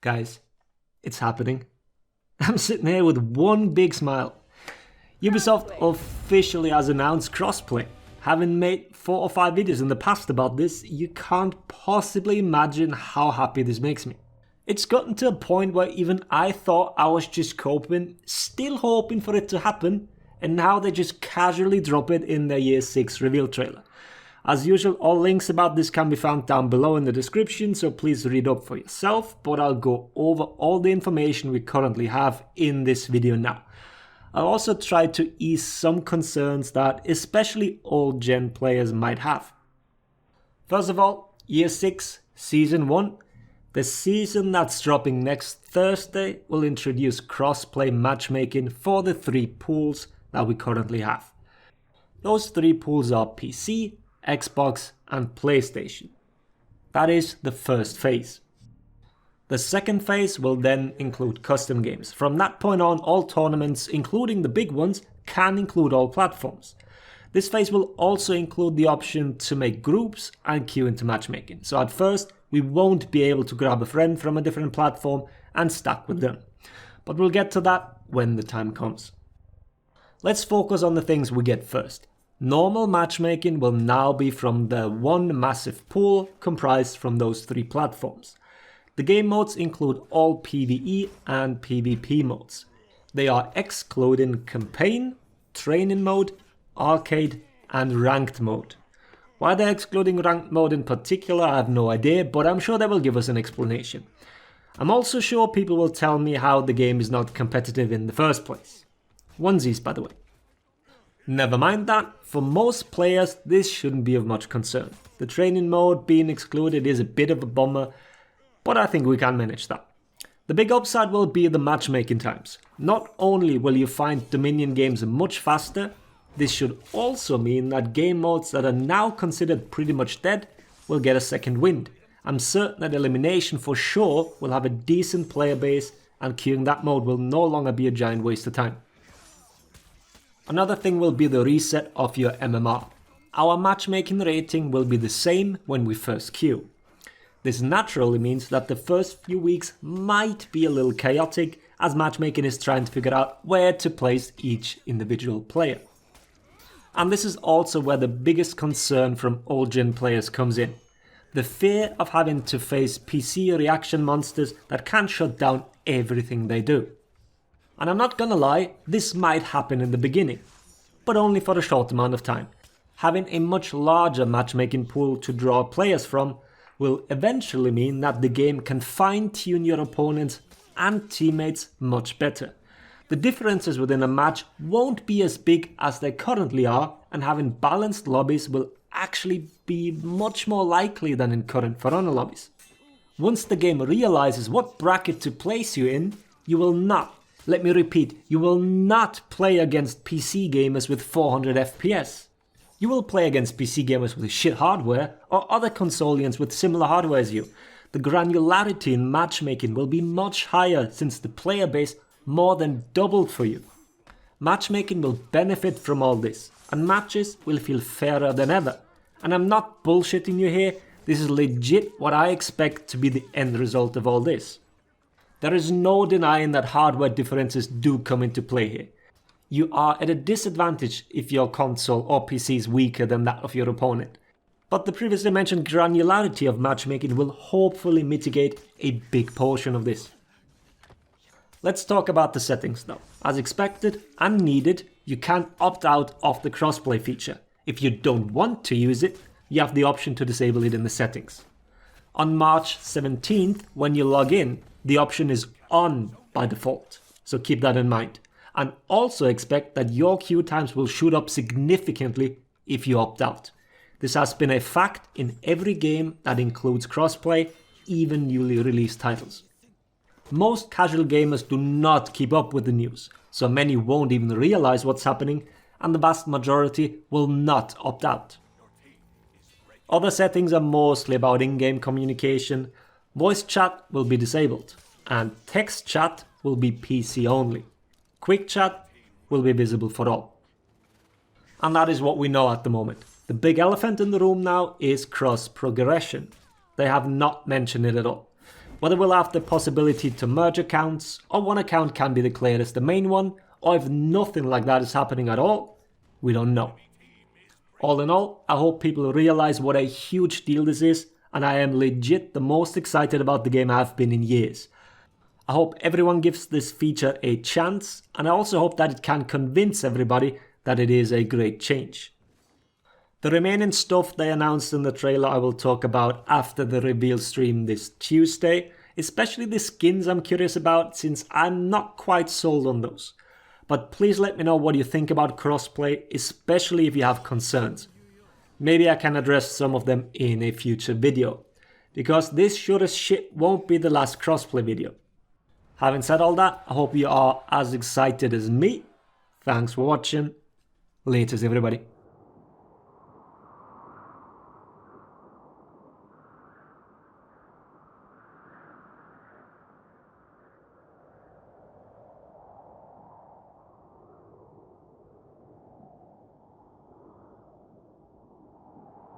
Guys, it's happening. I'm sitting here with one big smile. Ubisoft officially has announced crossplay. Having made 4 or 5 videos in the past about this, you can't possibly imagine how happy this makes me. It's gotten to a point where even I thought I was just coping, still hoping for it to happen, and now they just casually drop it in their Year 6 reveal trailer. As usual, all links about this can be found down below in the description, so please read up for yourself, but I'll go over all the information we currently have in this video now. I'll also try to ease some concerns that especially old gen players might have. First of all, Year 6, Season 1. The season that's dropping next Thursday will introduce crossplay matchmaking for the 3 pools that we currently have. Those 3 pools are PC, Xbox and PlayStation. That is the first phase. The second phase will then include custom games. From that point on, all tournaments, including the big ones, can include all platforms. This phase will also include the option to make groups and queue into matchmaking. So at first, we won't be able to grab a friend from a different platform and stack with them. But we'll get to that when the time comes. Let's focus on the things we get first. Normal matchmaking will now be from the one massive pool comprised from those 3 platforms. The game modes include all PvE and PvP modes. They are excluding campaign, training mode, arcade and ranked mode. Why they're excluding ranked mode in particular, I have no idea, but I'm sure they will give us an explanation. I'm also sure people will tell me how the game is not competitive in the first place. Onesies, by the way. Never mind that, for most players this shouldn't be of much concern. The training mode being excluded is a bit of a bummer, but I think we can manage that. The big upside will be the matchmaking times. Not only will you find Dominion games much faster, this should also mean that game modes that are now considered pretty much dead will get a second wind. I'm certain that elimination for sure will have a decent player base and queuing that mode will no longer be a giant waste of time. Another thing will be the reset of your MMR. Our matchmaking rating will be the same when we first queue. This naturally means that the first few weeks might be a little chaotic as matchmaking is trying to figure out where to place each individual player. And this is also where the biggest concern from old gen players comes in. The fear of having to face PC reaction monsters that can shut down everything they do. And I'm not gonna lie, this might happen in the beginning, but only for a short amount of time. Having a much larger matchmaking pool to draw players from will eventually mean that the game can fine-tune your opponents and teammates much better. The differences within a match won't be as big as they currently are, and having balanced lobbies will actually be much more likely than in current For Honor lobbies. Once the game realizes what bracket to place you in, you will not, let me repeat, you will not play against PC gamers with 400 FPS. You will play against PC gamers with shit hardware or other consolians with similar hardware as you. The granularity in matchmaking will be much higher since the player base more than doubled for you. Matchmaking will benefit from all this, and matches will feel fairer than ever. And I'm not bullshitting you here, this is legit what I expect to be the end result of all this. There is no denying that hardware differences do come into play here. You are at a disadvantage if your console or PC is weaker than that of your opponent. But the previously mentioned granularity of matchmaking will hopefully mitigate a big portion of this. Let's talk about the settings now. As expected and needed, you can opt out of the crossplay feature. If you don't want to use it, you have the option to disable it in the settings. On March 17th, when you log in, the option is on by default, so keep that in mind. And also expect that your queue times will shoot up significantly if you opt out. This has been a fact in every game that includes crossplay, even newly released titles. Most casual gamers do not keep up with the news, so many won't even realize what's happening, and the vast majority will not opt out. Other settings are mostly about in-game communication. Voice chat will be disabled, and text chat will be PC only. Quick chat will be visible for all. And that is what we know at the moment. The big elephant in the room now is cross progression. They have not mentioned it at all. Whether we'll have the possibility to merge accounts, or one account can be declared as the main one, or if nothing like that is happening at all, we don't know. All in all, I hope people realize what a huge deal this is, and I am legit the most excited about the game I've been in years. I hope everyone gives this feature a chance, and I also hope that it can convince everybody that it is a great change. The remaining stuff they announced in the trailer I will talk about after the reveal stream this Tuesday, especially the skins I'm curious about since I'm not quite sold on those. But please let me know what you think about crossplay, especially if you have concerns. Maybe I can address some of them in a future video, because this sure as shit won't be the last crossplay video. Having said all that, I hope you are as excited as me. Thanks for watching. Laters everybody.